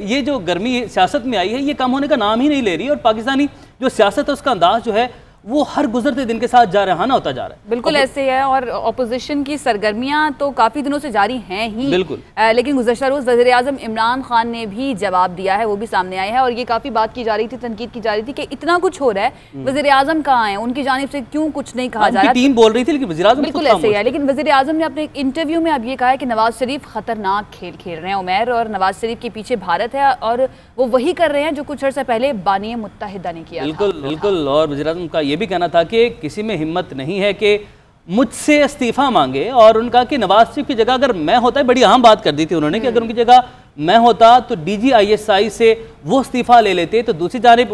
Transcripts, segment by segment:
یہ جو گرمی سیاست میں آئی ہے یہ کم ہونے کا نام ہی نہیں لے رہی، اور پاکستانی جو سیاست ہے اس کا انداز جو ہے وہ ہر گزرتے دن کے ساتھ جارحانہ ہوتا جا رہا ہے۔ بالکل ایسے ہے، اور اپوزیشن کی سرگرمیاں تو کافی دنوں سے جاری ہیں ہی، بالکل، لیکن گزشتہ روز وزیر اعظم عمران خان نے بھی جواب دیا ہے، وہ بھی سامنے آئے ہیں، اور یہ کافی بات کی جا رہی تھی، تنقید کی جا رہی تھی کہ اتنا کچھ ہو رہا ہے، وزیر اعظم کہاں ہیں، ان کی جانب سے کیوں کچھ نہیں کہا جا رہا؟ ٹیم بول رہی تھی لیکن وزیر اعظم بالکل ایسے ہے، لیکن وزیر اعظم نے اپنے انٹرویو میں اب یہ کہا ہے کہ نواز شریف خطرناک کھیل کھیل رہے ہیں عمیر، اور نواز شریف کے پیچھے بھارت ہے اور وہ وہی کر رہے ہیں جو کچھ عرصہ پہلے بانی متحدہ نے کیا تھا۔ بالکل، اور وزیر اعظم کا یہ بھی کہنا تھا کہ کسی میں ہمت نہیں ہے کہ مجھ سے استعفیٰ مانگے، اور ان کا کہ نواز شریف کی جگہ اگر میں ہوتا ہے، بڑی اہم بات کر دی تھی انہوں نے کہ اگر ان کی جگہ میں ہوتا تو D G I S I سے وہ استعفیٰ لے لیتے۔ تو دوسری جانب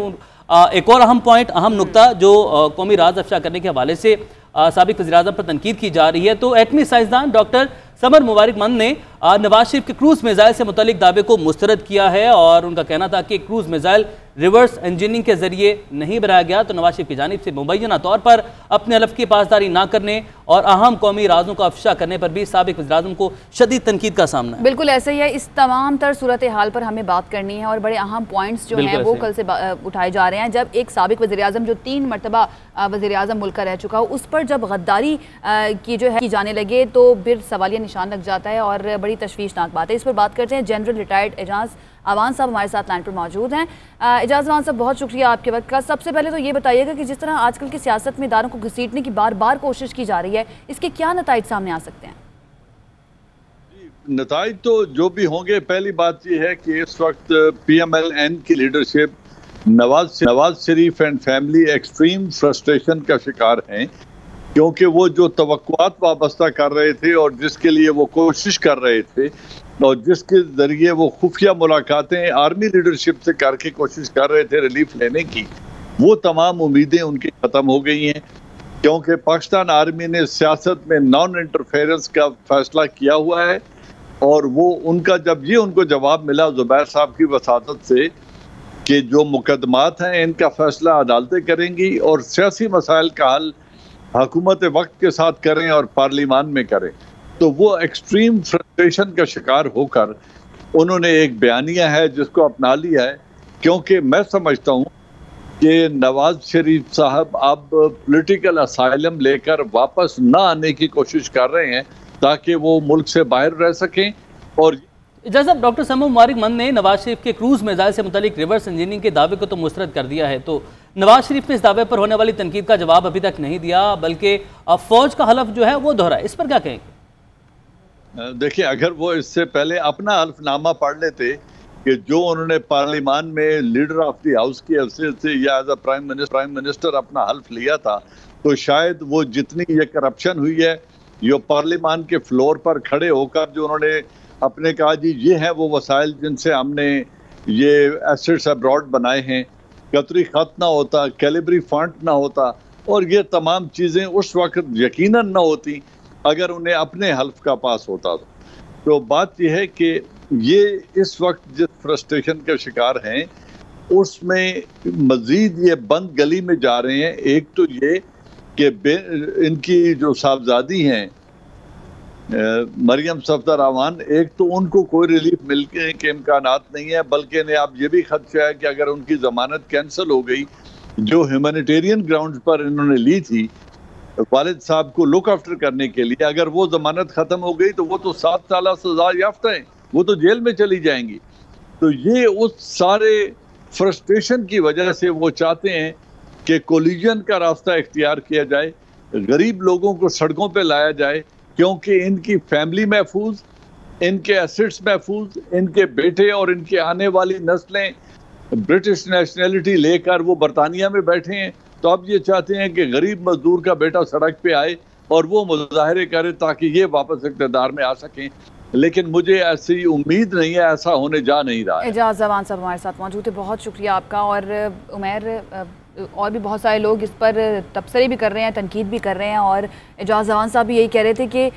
ایک اور اہم نقطہ جو قومی راز افشا کرنے کے حوالے سے سابق وزیر اعظم پر تنقید کی جا رہی ہے، تو ایٹمی سائنسدان ڈاکٹر سمر مبارک مند نے نواز شریف کے کروز میزائل سے متعلق دعوے کو مسترد کیا ہے، اور ان کا کہنا تھا کہ کروز میزائل ریورس انجینئرنگ کے ذریعے نہیں بنایا گیا، تو نواز شریف کی جانب سے مبینہ طور پر اپنے حلف کی پاسداری نہ کرنے اور اہم قومی رازوں کا افشا کرنے پر بھی سابق وزیر اعظم کو شدید تنقید کا سامنا ہے۔ بالکل ایسے ہی ہے، اس تمام تر صورتحال پر ہمیں بات کرنی ہے، اور بڑے اہم پوائنٹس جو ہیں وہ کل سے اٹھائے جا رہے ہیں۔ جب ایک سابق وزیر اعظم جو 3 مرتبہ وزیر اعظم ملک کا رہ چکا ہو، اس پر جب غداری کی جو ہے کی جانے لگے تو پھر سوالیہ نشان لگ جاتا ہے، اور بڑی تشویشناک بات ہے۔ اس پر بات کرتے ہیں، جنرل ریٹائرڈ اعجاز اوان صاحب ہمارے ساتھ لائن پر موجود ہیں۔ اعجاز اوان صاحب، بہت شکریہ آپ کے وقت کا۔ سب سے پہلے تو یہ بتائیے گا کہ جس طرح آج کل کی سیاست میں اداروں کو گھسیٹنے کی بار بار کوشش کی جا رہی ہے، اس کے کیا نتائج سامنے آ سکتے ہیں؟ نتائج تو جو بھی ہوں گے، پہلی بات یہ ہے کہ اس وقت پی ایم ایل این کی leadership Nawaz Sharif and family extreme frustration کا شکار ہیں، کیونکہ وہ جو توقعات وابستہ کر رہے تھے اور جس کے لیے وہ کوشش کر رہے تھے اور جس کے ذریعے وہ خفیہ ملاقاتیں آرمی لیڈرشپ سے کر کے کوشش کر رہے تھے ریلیف لینے کی، وہ تمام امیدیں ان کی ختم ہو گئی ہیں، کیونکہ پاکستان آرمی نے سیاست میں نان انٹرفیرنس کا فیصلہ کیا ہوا ہے، اور وہ ان کو جواب ملا زبیر صاحب کی وساطت سے کہ جو مقدمات ہیں ان کا فیصلہ عدالتیں کریں گی، اور سیاسی مسائل کا حل حکومت وقت کے ساتھ کریں اور پارلیمان میں کریں۔ تو وہ ایکسٹریم فرسٹریشن کا شکار ہو کر انہوں نے ایک بیانیہ ہے جس کو اپنا لیا ہے، کیونکہ میں سمجھتا ہوں کہ نواز شریف صاحب اب پولیٹیکل اسائلم لے کر واپس نہ آنے کی کوشش کر رہے ہیں تاکہ وہ ملک سے باہر رہ سکیں۔ اور اعجاز صاحب، ڈاکٹر سمر مبارک مند نے نواز شریف کے کروز میزائل سے متعلق ریورس انجینئرنگ کے دعوے کو تو مسترد کر دیا ہے، تو نواز شریف نے اس دعوے پر ہونے والی تنقید کا جواب ابھی تک نہیں دیا، بلکہ فوج کا حلف جو ہے وہ دہرایا، اس پر کیا کہیں گے؟ دیکھیں، اگر وہ اس سے پہلے اپنا حلف نامہ پڑھ لیتے کہ جو انہوں نے پارلیمان میں لیڈر آف دی ہاؤس کی حیثیت سے یا ایز اے پرائم منسٹر اپنا حلف لیا تھا، تو شاید وہ جتنی یہ کرپشن ہوئی ہے، یہ پارلیمان کے فلور پر کھڑے ہو کر جو انہوں نے اپنے کہا جی یہ ہیں وہ وسائل جن سے ہم نے یہ ایسٹس ابراڈ بنائے ہیں، قطری خط نہ ہوتا، کیلیبری فنڈ نہ ہوتا، اور یہ تمام چیزیں اس وقت یقیناً نہ ہوتی اگر انہیں اپنے حلف کا پاس ہوتا۔ تو بات یہ ہے کہ یہ اس وقت جس فرسٹریشن کا شکار ہیں اس میں مزید یہ بند گلی میں جا رہے ہیں۔ ایک تو یہ کہ ان کی جو صاحبزادی ہیں مریم صفدر اوان، ایک تو ان کو کوئی ریلیف ملنے کے امکانات نہیں ہے، بلکہ انہیں اب یہ بھی خدشہ ہے کہ اگر ان کی ضمانت کینسل ہو گئی جو ہیومینیٹیرین گراؤنڈز پر انہوں نے لی تھی والد صاحب کو لک آفٹر کرنے کے لیے، اگر وہ ضمانت ختم ہو گئی تو وہ تو 7 سالہ سزا یافتہ ہیں، وہ تو جیل میں چلی جائیں گی۔ تو یہ اس سارے فرسٹریشن کی وجہ سے وہ چاہتے ہیں کہ کولیجن کا راستہ اختیار کیا جائے، غریب لوگوں کو سڑکوں پہ لایا جائے، کیونکہ ان کی فیملی محفوظ، ان کے ایسٹس محفوظ، ان کے بیٹے اور ان کے آنے والی نسلیں برٹش نیشنلٹی لے کر وہ برطانیہ میں بیٹھے ہیں، تو اب یہ چاہتے ہیں کہ غریب مزدور کا بیٹا سڑک پہ آئے اور وہ مظاہرے کرے تاکہ یہ واپس اقتدار میں آ سکیں، لیکن مجھے ایسی امید نہیں ہے، ایسا ہونے جا نہیں رہا ہے۔ اعجاز اوان صاحب ہمارے ساتھ موجود ہے، بہت شکریہ آپ کا۔ اور عمیر، اور بھی بہت سارے لوگ اس پر تبصرے بھی کر رہے ہیں، تنقید بھی کر رہے ہیں، اور اعجاز زمان صاحب بھی یہی کہہ رہے تھے کہ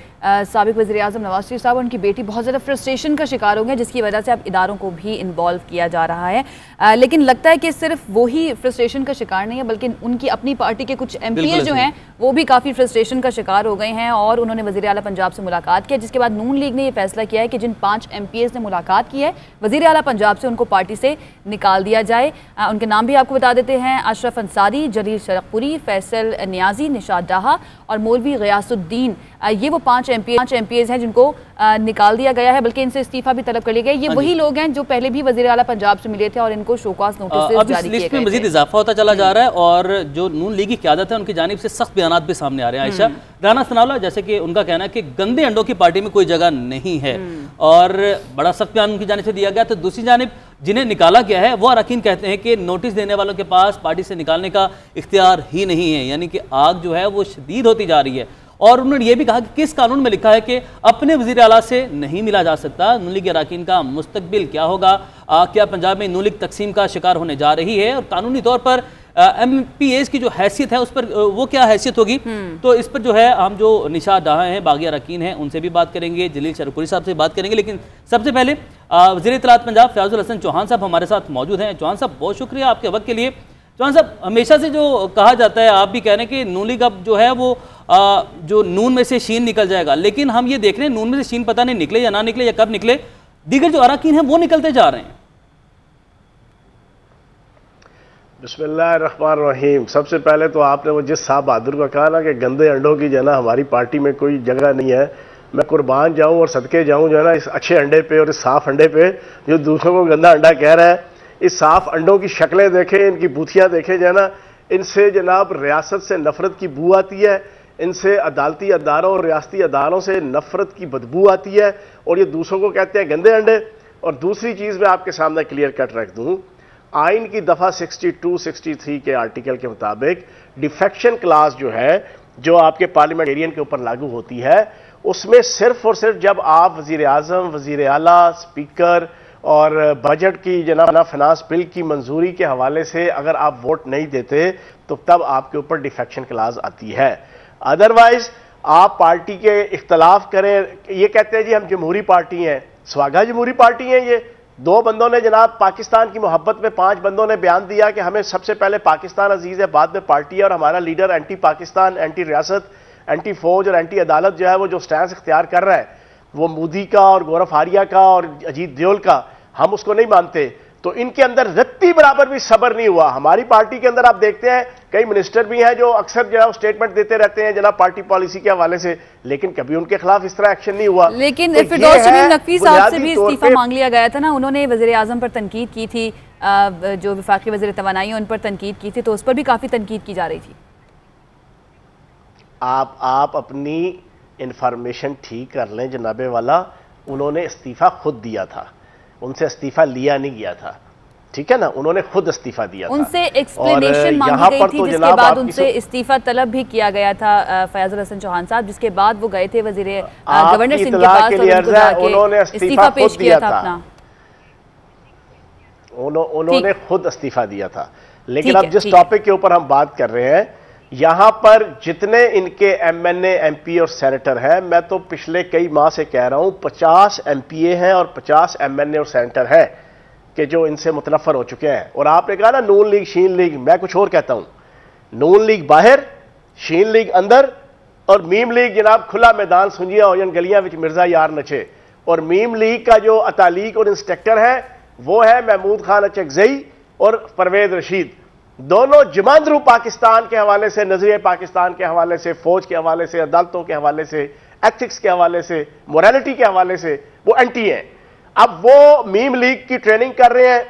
سابق وزیر اعظم نواز شریف صاحب اور ان کی بیٹی بہت زیادہ فرسٹریشن کا شکار ہو گئے، جس کی وجہ سے اب اداروں کو بھی انوالو کیا جا رہا ہے. لیکن لگتا ہے کہ صرف وہی فرسٹریشن کا شکار نہیں ہے، بلکہ ان کی اپنی پارٹی کے کچھ ایم پی اے جو ہیں وہ بھی کافی فرسٹریشن کا شکار ہو گئے ہیں، اور انہوں نے وزیر اعلیٰ پنجاب سے ملاقات کیا، جس کے بعد نون لیگ نے یہ فیصلہ کیا ہے کہ جن 5 ایم پی ایز نے ملاقات کی ہے وزیر اعلیٰ پنجاب سے، ان کو پارٹی سے نکال دیا جائے. ان کے نام بھی آپ کو بتا دیتے ہیں: اشرف انصاری، جلیل شرقپوری، فیصل نیازی، نشاد ڈاہا اور مولوی غیاث الدین. یہ وہ 5 ایم پی ایز ہیں جن کو نکال دیا گیا ہے، بلکہ ان سے استعفیٰ بھی طلب کر لیا گیا. یہ وہی لوگ ہیں جو پہلے بھی وزیر اعلیٰ پنجاب سے ملے تھے اور ان کو شوکاز نوٹسز جاری کیے گئے تھے. اب اس لسٹ میں مزید اضافہ ہوتا چلا جا رہا ہے، اور جو نون لیگی قیادت ہے ان کی جانب سے سخت بیانات بھی سامنے آ رہے ہیں. عائشہ رانا ثناءاللہ، جیسے کہ ان کا کہنا ہے کہ گندے انڈوں کی پارٹی میں کوئی جگہ نہیں ہے، اور بڑا سخت بیان ان کی جانب سے دیا گیا. تو دوسری جانب جنہیں نکالا گیا ہے وہ اراکین کہتے ہیں کہ نوٹس دینے والوں کے پاس پارٹی سے نکالنے کا اختیار ہی نہیں ہے، یعنی کہ آگ جو ہے وہ شدید ہوتی جا رہی ہے. اور انہوں نے یہ بھی کہا کہ کس قانون میں لکھا ہے کہ اپنے وزیر اعلیٰ سے نہیں ملا جا سکتا. نون لیگ اراکین کا مستقبل کیا ہوگا؟ کیا پنجاب میں نون لیگ تقسیم کا شکار ہونے جا رہی ہے؟ اور قانونی طور پر ایم پی ایز کی جو حیثیت ہے اس پر وہ کیا حیثیت ہوگی؟ تو اس پر جو ہے ہم جو نشاد ڈاہا ہیں، باغی اراکین ہیں، ان سے بھی بات کریں گے، جلیل شرقپوری صاحب سے بات کریں گے. لیکن سب سے پہلے وزیر اطلاعات پنجاب فیاض الحسن چوہان صاحب ہمارے ساتھ موجود ہیں. چوہان صاحب بہت شکریہ آپ کے وقت کے لیے. چوہان صاحب، ہمیشہ سے جو کہا جاتا ہے، آپ بھی کہہ رہے ہیں کہ نون لیگ اب جو ہے وہ جو نون میں سے شین نکل جائے گا، لیکن ہم یہ دیکھ رہے ہیں نون میں سے شین پتہ نہیں نکلے یا نہ نکلے یا کب نکلے، دیگر جو اراکین ہیں وہ نکلتے جا رہے ہیں. بسم اللہ الرحمن الرحیم. سب سے پہلے تو آپ نے وہ جس صاحب بہادر کو کہا نا کہ گندے انڈوں کی جو ہے نا ہماری پارٹی میں کوئی جگہ نہیں ہے، میں قربان جاؤں اور صدقے جاؤں جو ہے نا اس اچھے انڈے پہ اور اس صاف انڈے پہ جو دوسروں کو گندا انڈا کہہ رہا ہے. اس صاف انڈوں کی شکلیں دیکھیں، ان کی بوتھیاں دیکھیں جو ہے نا، ان سے جناب ریاست سے نفرت کی بو آتی ہے، ان سے عدالتی اداروں اور ریاستی اداروں سے نفرت کی بدبو آتی ہے، اور یہ دوسروں کو کہتے ہیں گندے انڈے. اور دوسری چیز میں آپ کے سامنے کلیئر کٹ رکھ دوں، آئین کی دفعہ 62 63 کے آرٹیکل کے مطابق ڈیفیکشن کلاس جو ہے، جو آپ کے پارلیمنٹیرین کے اوپر لاگو ہوتی ہے، اس میں صرف اور صرف جب آپ وزیر اعظم، وزیر اعلیٰ، اسپیکر اور بجٹ کی جناب فنانس بل کی منظوری کے حوالے سے اگر آپ ووٹ نہیں دیتے تو تب آپ کے اوپر ڈیفیکشن کلاس آتی ہے. ادروائز آپ پارٹی کے اختلاف کریں، یہ کہتے ہیں جی ہم جمہوری پارٹی ہیں، سواگا جمہوری پارٹی ہیں. یہ 2 بندوں نے جناب پاکستان کی محبت میں 5 بندوں نے بیان دیا کہ ہمیں سب سے پہلے پاکستان عزیز ہے، بعد میں پارٹی ہے، اور ہمارا لیڈر اینٹی پاکستان، اینٹی ریاست، اینٹی فوج اور اینٹی عدالت جو ہے وہ جو سٹینس اختیار کر رہا ہے وہ مودی کا اور غورف آریہ کا اور اجیت دیول کا، ہم اس کو نہیں مانتے. تو ان کے اندر رتی برابر بھی صبر نہیں ہوا. ہماری پارٹی کے اندر آپ دیکھتے ہیں کئی منسٹر بھی ہیں جو اکثر جو ہے اسٹیٹمنٹ دیتے رہتے ہیں جناب پارٹی پالیسی کے حوالے سے، لیکن کبھی ان کے خلاف اس طرح ایکشن نہیں ہوا. لیکن فردوس شمیم نقوی صاحب سے بھی استعفیٰ مانگ لیا گیا تھا نا، انہوں نے وزیر اعظم پر تنقید کی تھی، جو وفاقی وزیر توانائی ان پر تنقید کی تھی، تو اس پر بھی کافی تنقید کی جا رہی تھی. آپ اپنی انفارمیشن ٹھیک کر لیں جناب والا، انہوں نے استعفیٰ خود دیا تھا، ان سے استعفیٰ لیا نہیں گیا تھا، ٹھیک ہے نا، انہوں نے خود استعفیٰ دیا تھا. ان سے ایکسپلینیشن مانگی گئی تھی، جس کے بعد ان سے استعفیٰ طلب بھی کیا گیا تھا فیاض الحسن چوہان صاحب، جس کے بعد وہ گئے تھے گورنر سندھ کے پاس اور ان کو جا کے استعفیٰ پیش کیا تھا اپنا. انہوں نے خود استعفیٰ دیا تھا. لیکن اب جس ٹاپک کے اوپر ہم بات کر رہے ہیں، یہاں پر جتنے ان کے ایم این اے، ایم پی اور سینیٹر ہیں، میں تو پچھلے کئی ماہ سے کہہ رہا ہوں 50 ایم پی اے ہیں اور 50 ایم این اے اور سینیٹر ہیں کہ جو ان سے متنفر ہو چکے ہیں. اور آپ نے کہا نا نون لیگ شین لیگ، میں کچھ اور کہتا ہوں، نون لیگ باہر، شین لیگ اندر، اور میم لیگ جناب کھلا میدان سنجیاں ہو جن گلیاں وچ مرزا یار نچے. اور میم لیگ کا جو اتالیق اور انسٹرکٹر ہے وہ ہے محمود خان اچکزئی اور پرویز رشید، دونوں جماندرو پاکستان کے حوالے سے، نظریہ پاکستان کے حوالے سے، فوج کے حوالے سے، عدالتوں کے حوالے سے، ایتھکس کے حوالے سے، مورالٹی کے حوالے سے وہ اینٹی ہیں. اب وہ میم لیگ کی ٹریننگ کر رہے ہیں،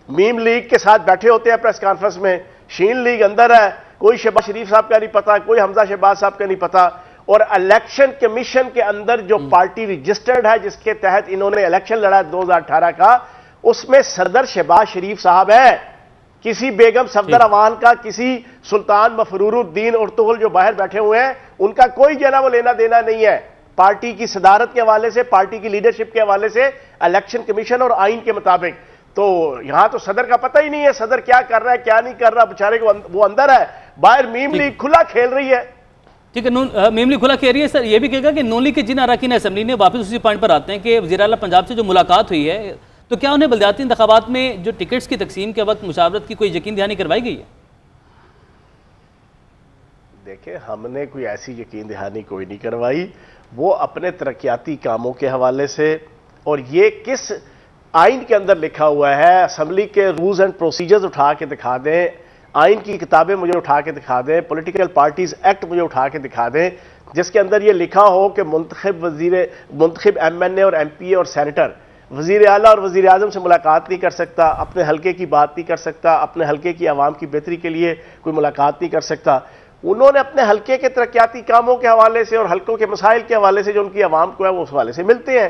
میم لیگ کے ساتھ بیٹھے ہوتے ہیں پریس کانفرنس میں. شین لیگ اندر ہے، کوئی شہباز شریف صاحب کا نہیں پتا، کوئی حمزہ شہباز صاحب کا نہیں پتا. اور الیکشن کمیشن کے اندر جو پارٹی رجسٹرڈ ہے، جس کے تحت انہوں نے الیکشن لڑا 2018 کا، اس میں صدر شہباز شریف صاحب ہے. کسی بیگم صفدر اوان کا، کسی سلطان مفرور الدین ارطغرل جو باہر بیٹھے ہوئے ہیں، ان کا کوئی جو ہے وہ لینا دینا نہیں ہے پارٹی کی صدارت کے حوالے سے، پارٹی کی لیڈرشپ کے حوالے سے، الیکشن کمیشن اور آئین کے مطابق. تو یہاں تو صدر کا پتہ ہی نہیں ہے صدر کیا کر رہا ہے کیا نہیں کر رہا، بیچارے کو وہ اندر ہے، باہر میم لیگ کھلا کھیل رہی ہے. ٹھیک ہے، میم لیگ کھلا کھیل رہی ہے. سر یہ بھی کہے گا کہ نون لیگ کے جن اراکین اسمبلی نے واپس اسی پوائنٹ پر آتے ہیں کہ وزیر اعلیٰ پنجاب سے جو ملاقات ہوئی ہے تو کیا انہیں بلدیاتی انتخابات میں جو ٹکٹس کی تقسیم کے وقت مشاورت کی کوئی یقین دہانی کروائی گئی ہے؟ دیکھیں ہم نے کوئی ایسی یقین دہانی کوئی نہیں کروائی، وہ اپنے ترقیاتی کاموں کے حوالے سے، اور یہ کس آئین کے اندر لکھا ہوا ہے، اسمبلی کے رولز اینڈ پروسیجرز اٹھا کے دکھا دیں، آئین کی کتابیں مجھے اٹھا کے دکھا دیں، پولیٹیکل پارٹیز ایکٹ مجھے اٹھا کے دکھا دیں جس کے اندر یہ لکھا ہو کہ منتخب ایم این اے اور ایم پی اے اور سینیٹر وزیر اعلیٰ اور وزیر اعظم سے ملاقات نہیں کر سکتا، اپنے حلقے کی بات نہیں کر سکتا، اپنے حلقے کی عوام کی بہتری کے لیے کوئی ملاقات نہیں کر سکتا. انہوں نے اپنے حلقے کے ترقیاتی کاموں کے حوالے سے اور حلقوں کے مسائل کے حوالے سے جو ان کی عوام کو ہے وہ اس حوالے سے ملتے ہیں.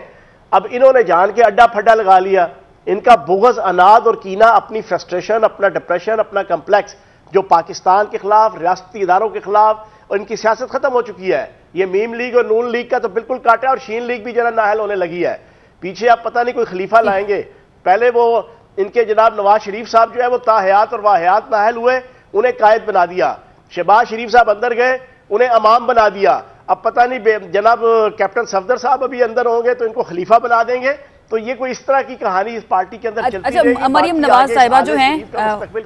اب انہوں نے جان کے اڈا پھڈا لگا لیا، ان کا بغض، اناد اور کینہ، اپنی فرسٹریشن، اپنا ڈپریشن، اپنا کمپلیکس جو پاکستان کے خلاف، ریاستی اداروں کے خلاف، اور ان کی سیاست ختم ہو چکی ہے. یہ میم لیگ اور نون لیگ کا تو بالکل کاٹا، اور شین لیگ بھی جناب نااہل ہونے لگی ہے. پیچھے آپ پتہ نہیں کوئی خلیفہ لائیں گے. پہلے وہ ان کے جناب نواز شریف صاحب جو ہے وہ تاحیات اور واحیات نااہل ہوئے، انہیں قائد بنا دیا. شہباز شریف صاحب اندر گئے، انہیں امام بنا دیا. اب پتہ نہیں جناب کیپٹن صفدر صاحب ابھی اندر ہوں گے تو ان کو خلیفہ بنا دیں گے. تو یہ کوئی اس طرح کی کہانی اس پارٹی کے اندر چلتی رہے گی. اچھا، مریم نواز صاحبہ جو ہیں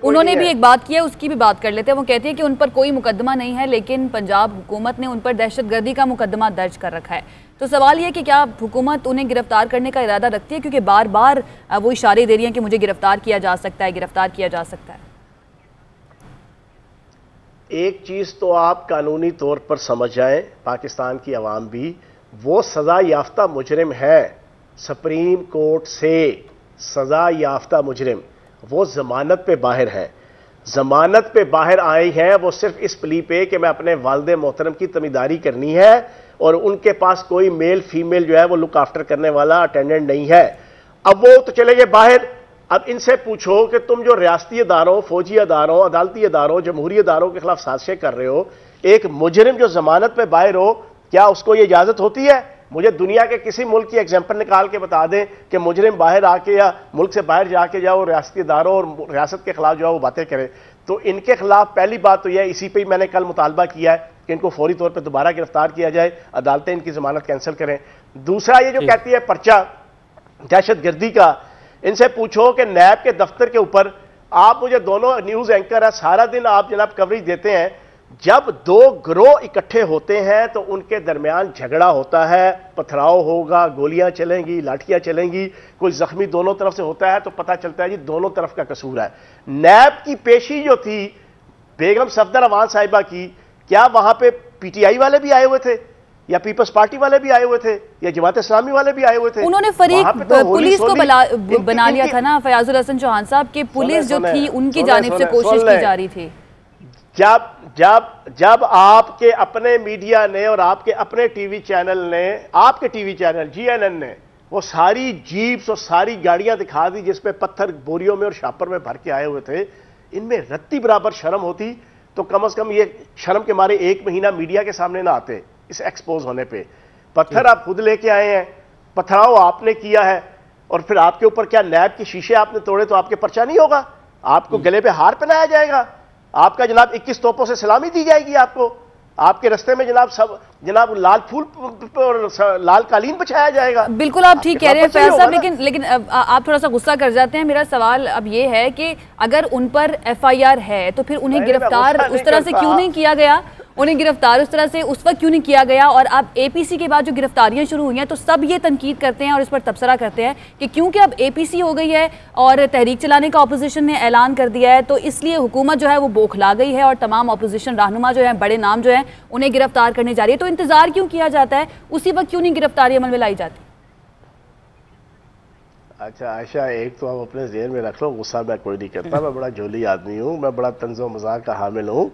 انہوں نے بھی ایک بات کی ہے، اس کی بھی بات کر لیتے ہیں. وہ کہتے ہیں کہ ان پر کوئی مقدمہ نہیں ہے، لیکن پنجاب حکومت نے ان پر دہشت گردی کا مقدمہ درج کر رکھا ہے. تو سوال یہ کہ کیا حکومت انہیں گرفتار کرنے کا ارادہ رکھتی ہے، کیونکھ بار بار وہ اشارے دے رہی ہیں کہ مجھے گرفتار کیا جا سکتا ہے، گرفتار کیا جا سکتا ہے. ایک چیز تو آپ قانونی طور پر سمجھ جائیں، پاکستان کی عوام بھی، وہ سزا یافتہ مجرم ہے. سپریم کورٹ سے سزا یافتہ مجرم وہ ضمانت پہ باہر ہے. ضمانت پہ باہر آئی ہیں وہ صرف اس پلی پہ کہ میں اپنے والد محترم کی تمیداری کرنی ہے، اور ان کے پاس کوئی میل فیمیل جو ہے وہ لک آفٹر کرنے والا اٹینڈنٹ نہیں ہے. اب وہ تو چلے گئے باہر. اب ان سے پوچھو کہ تم جو ریاستی اداروں، فوجی اداروں، عدالتی اداروں، جمہوری اداروں کے خلاف سازشیں کر رہے ہو، ایک مجرم جو ضمانت پہ باہر ہو، کیا اس کو یہ اجازت ہوتی ہے؟ مجھے دنیا کے کسی ملک کی ایگزامپل نکال کے بتا دیں کہ مجرم باہر آ کے یا ملک سے باہر جا کے جاؤ ریاستی اداروں اور ریاست کے خلاف جو ہے وہ باتیں کرے. تو ان کے خلاف پہلی بات تو یہ، اسی پہ ہی میں نے کل مطالبہ کیا ہے کہ ان کو فوری طور پہ دوبارہ گرفتار کیا جائے، عدالتیں ان کی ضمانت کینسل کریں. دوسرا یہ جو کہتی ہے پرچہ دہشت گردی کا، ان سے پوچھو کہ نیب کے دفتر کے اوپر، آپ مجھے دونوں نیوز اینکر ہیں، سارا دن آپ جناب کوریج دیتے ہیں، جب دو گروہ اکٹھے ہوتے ہیں تو ان کے درمیان جھگڑا ہوتا ہے، پتھراؤ ہوگا، گولیاں چلیں گی، لاٹھیاں چلیں گی، کوئی زخمی دونوں طرف سے ہوتا ہے تو پتہ چلتا ہے جی دونوں طرف کا قصور ہے. نیب کی پیشی جو تھی بیگم صفدر امان صاحبہ کی، کیا وہاں پہ پی ٹی آئی والے بھی آئے ہوئے تھے، یا پیپلز پارٹی والے بھی آئے ہوئے تھے، یا جماعت اسلامی والے بھی آئے ہوئے تھے؟ انہوں نے فریق پولیس کو بنا لیا تھا نا فیاض الحسن چوہان صاحب، کہ پولیس جو تھی ان کی جانب سے کوشش کی جا رہی تھی. جب آپ کے اپنے میڈیا نے اور آپ کے اپنے ٹی وی چینل نے، آپ کے ٹی وی چینل جی این این نے وہ ساری جیپس اور ساری گاڑیاں دکھا دی جس پہ پتھر بوریوں میں اور شاپر میں بھر کے آئے ہوئے تھے، ان میں رتی برابر شرم ہوتی تو کم از کم یہ شرم کے مارے ایک مہینہ میڈیا کے سامنے نہ آتے اس ایکسپوز ہونے پہ. پتھر آپ خود لے کے آئے ہیں، پتھراؤ آپ نے کیا ہے، اور پھر آپ کے اوپر کیا نیب کے شیشے آپ نے توڑے تو آپ کے پرچہ نہیں ہوگا؟ آپ کو گلے پہ ہار پہنایا جائے گا؟ آپ کا جناب 21 توپوں سے سلامی دی جائے گی آپ کو؟ آپ کے رستے میں جناب لال پھول اور لال قالین بچھایا جائے گا؟ بالکل آپ ٹھیک کہہ رہے ہیں فیاض صاحب، لیکن آپ تھوڑا سا غصہ کر جاتے ہیں. میرا سوال اب یہ ہے کہ اگر ان پر ایف آئی آر ہے تو پھر انہیں گرفتار اس طرح سے کیوں نہیں کیا گیا؟ انہیں گرفتار اس طرح سے اس وقت کیوں نہیں کیا گیا؟ اور اب اے پی سی کے بعد جو گرفتاریاں شروع ہوئی ہیں تو سب یہ تنقید کرتے ہیں اور اس پر تبصرہ کرتے ہیں کہ کیونکہ اب اے پی سی ہو گئی ہے اور تحریک چلانے کا اپوزیشن نے اعلان کر دیا ہے، تو اس لیے حکومت جو ہے وہ بوکھلا گئی ہے اور تمام اپوزیشن رہنما جو ہیں، بڑے نام جو ہیں، انہیں گرفتار کرنے جا رہی ہے. تو انتظار کیوں کیا جاتا ہے؟ اسی وقت کیوں نہیں گرفتاری عمل میں لائی جاتی؟ اچھا عائشہ، ایک تو آپ اپنے ذہن میں رکھ لو، غصہ میں کوئی نہیں کرتا، میں بڑا جھولی آدمی ہوں، میں بڑا طنز و مزاح کا حامل ہوں،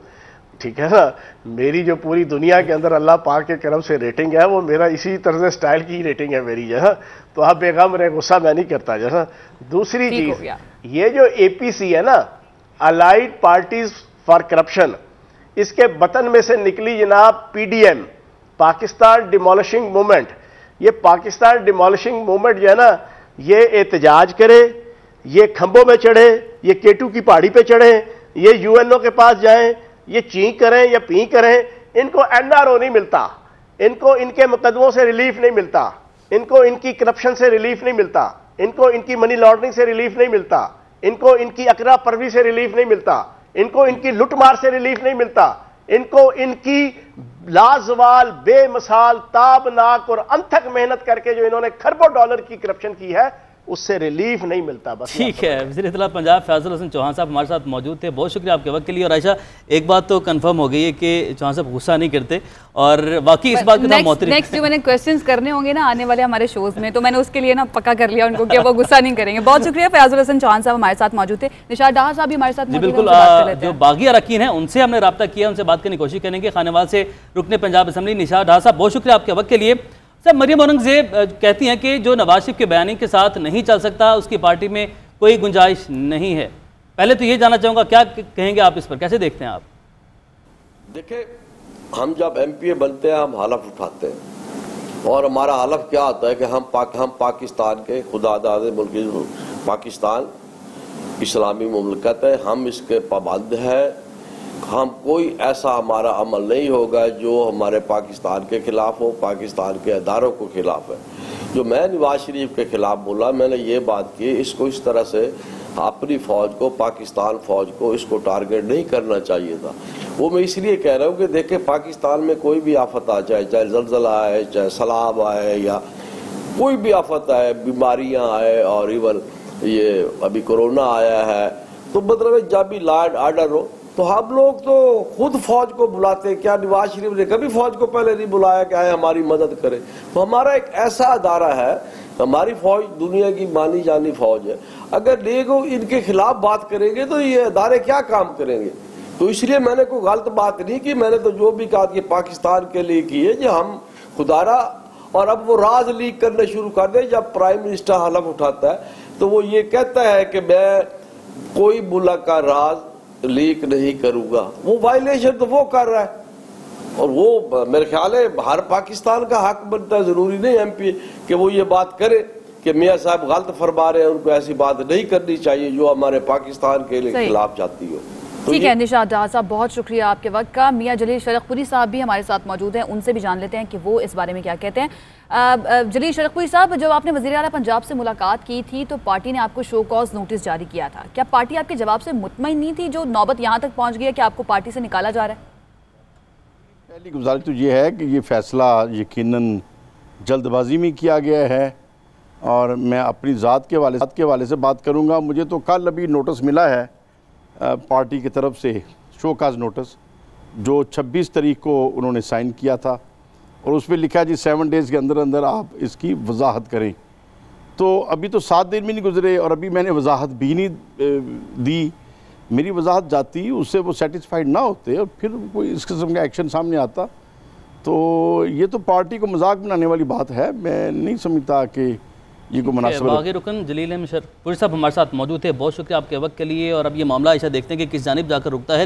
ٹھیک ہے نا. میری جو پوری دنیا کے اندر اللہ پاک کے کرم سے ریٹنگ ہے وہ میرا اسی طرز سٹائل کی ریٹنگ ہے میری، جو ہے تو آپ بیغم رہے، غصہ میں نہیں کرتا جو ہے. دوسری چیز، یہ جو اے پی سی ہے نا، الائیڈ پارٹیز فار کرپشن، اس کے بطن میں سے نکلی جناب P D M, Pakistan demolishing movement. یہ پاکستان ڈیمولشنگ موومنٹ جو ہے نا، یہ احتجاج کرے، یہ کھمبوں میں چڑھیں، یہ کیٹو کی پہاڑی پہ چڑھیں، یہ یو این او کے پاس جائیں، یہ چینک کریں یا پی کریں، ان کو این آر او نہیں ملتا، ان کو ان کے مقدموں سے ریلیف نہیں ملتا، ان کو ان کی کرپشن سے ریلیف نہیں ملتا، ان کو ان کی منی لانڈرنگ سے ریلیف نہیں ملتا، ان کو ان کی اقرا پروی سے ریلیف نہیں ملتا، ان کو ان کی لٹ مار سے ریلیف نہیں ملتا، ان کو ان کی لازوال بے مثال تابناک اور انتھک محنت کر کے جو انہوں نے کھربوں ڈالر کی کرپشن کی ہے اس سے ریلیف نہیں ملتا. بس ٹھیک ہے. وزیر اطلاع پنجاب فیاض الحسن چوہان صاحب ہمارے ساتھ موجود تھے. بہت شکریہ آپ کے وقت کے لیے. اور عائشہ ایک بات تو کنفرم ہو گئی ہے کہ چوہان صاحب غصہ نہیں کرتے اور واقعی اس بات کا محترم. نیکسٹ جو میں نے کویسچنز کرنے ہوں گے نا آنے والے ہمارے شوز میں تو میں نے اس کے لیے نا پکا کر لیا ان کو کہ وہ غصہ نہیں کریں گے. بہت شکریہ. فیاض الحسن چوہان صاحب ہمارے ساتھ موجود تھے. نشاط ڈاہر صاحب بھی ہمارے ساتھ موجود ہیں. بالکل جو باغی اراکین ہیں ان سے ہم نے رابطہ کیا, ان سے بات کرنے کی کوشش کریں گے. خانیوال سے رکن پنجاب اسمبلی نشاط ڈاہر صاحب بہت شکریہ آپ کے وقت کے لیے. مریم اورنگزیب کہتی ہیں کہ جو نواز شریف کے بیانی کے ساتھ نہیں چل سکتا اس کی پارٹی میں کوئی گنجائش نہیں ہے. پہلے تو یہ جاننا چاہوں گا کیا کہیں گے آپ اس پر, کیسے دیکھتے ہیں آپ؟ دیکھیں, ہم جب ایم پی اے بنتے ہیں ہم حلف اٹھاتے ہیں اور ہمارا حلف کیا ہوتا ہے کہ ہم پاکستان کے خدا داد ملک پاکستان اسلامی مملکت ہے, ہم اس کے پابند ہیں. ہم کوئی ایسا ہمارا عمل نہیں ہوگا جو ہمارے پاکستان کے خلاف ہو, پاکستان کے اداروں کو خلاف ہے. جو میں نواز شریف کے خلاف بولا میں نے یہ بات کی, اس کو اس طرح سے اپنی فوج کو, پاکستان فوج کو اس کو ٹارگٹ نہیں کرنا چاہیے تھا. وہ میں اس لیے کہہ رہا ہوں کہ دیکھیں پاکستان میں کوئی بھی آفت آ جائے, چاہے زلزلہ آئے, چاہے سیلاب آئے, یا کوئی بھی آفت آئے, بیماریاں آئے, اور ایون یہ ابھی کورونا آیا ہے, تو مطلب جب بھی لا اینڈ آرڈر ہو تو ہم لوگ تو خود فوج کو بلاتے ہیں. کیا نواز شریف نے کبھی فوج کو پہلے نہیں بلایا کہ آئے ہماری مدد کرے؟ تو ہمارا ایک ایسا ادارہ ہے, ہماری فوج دنیا کی مانی جانی فوج ہے. اگر لیگو ان کے خلاف بات کریں گے تو یہ ادارے کیا کام کریں گے؟ تو اس لیے میں نے کوئی غلط بات نہیں کی. میں نے تو جو بھی کہا کہ پاکستان کے لیے کی ہے کہ ہم خدارا, اور اب وہ راز لیک کرنے شروع کر دیں. جب پرائم منسٹر حلف اٹھاتا ہے تو وہ یہ کہتا ہے کہ میں کوئی ملک کا راز لیک نہیں کروں گا. وہ وائلیشن تو وہ کر رہا ہے, اور وہ میرے خیال ہے ہر پاکستان کا حق بنتا ہے. ضروری نہیں ایم پی کہ وہ یہ بات کرے کہ میاں صاحب غلط فرما رہے ہیں, ان کو ایسی بات نہیں کرنی چاہیے جو ہمارے پاکستان کے خلاف جاتی ہو. ٹھیک ہے نشاط ڈاہر صاحب, بہت شکریہ آپ کے وقت کا. میاں جلیل شرق پوری صاحب بھی ہمارے ساتھ موجود ہیں, ان سے بھی جان لیتے ہیں کہ وہ اس بارے میں کیا کہتے ہیں. جلیل شرق پوری صاحب, جب آپ نے وزیر اعلیٰ پنجاب سے ملاقات کی تھی تو پارٹی نے آپ کو شو کاز نوٹس جاری کیا تھا. کیا پارٹی آپ کے جواب سے مطمئن نہیں تھی جو نوبت یہاں تک پہنچ گئی ہے کہ آپ کو پارٹی سے نکالا جا رہا ہے؟ پہلی گزارش تو یہ ہے کہ یہ فیصلہ یقیناً جلد بازی میں کیا گیا ہے, اور میں اپنی ذات کے حوالے سے بات کروں گا. مجھے تو کل ابھی نوٹس ملا ہے پارٹی کی طرف سے, شو کاز نوٹس, جو 26 تاریخ کو انہوں نے سائن کیا تھا, اور اس پہ لکھا جی 7 ڈیز کے اندر اندر آپ اس کی وضاحت کریں. تو ابھی تو 7 دن بھی نہیں گزرے اور ابھی میں نے وضاحت بھی نہیں دی. میری وضاحت جاتی, اس سے وہ سیٹسفائیڈ نہ ہوتے اور پھر کوئی اس قسم کا ایکشن سامنے آتا, تو یہ تو پارٹی کو مذاق بنانے والی بات ہے. میں نہیں سمجھتا کہ یہ کو مناسب ہے. باغی رکن جلیل شرق پوری صاحب ہمارے ساتھ موجود تھے. بہت شکریہ آپ کے وقت کے لیے. اور اب یہ معاملہ ایسا دیکھتے ہیں کہ کس جانب جا کر رکتا ہے.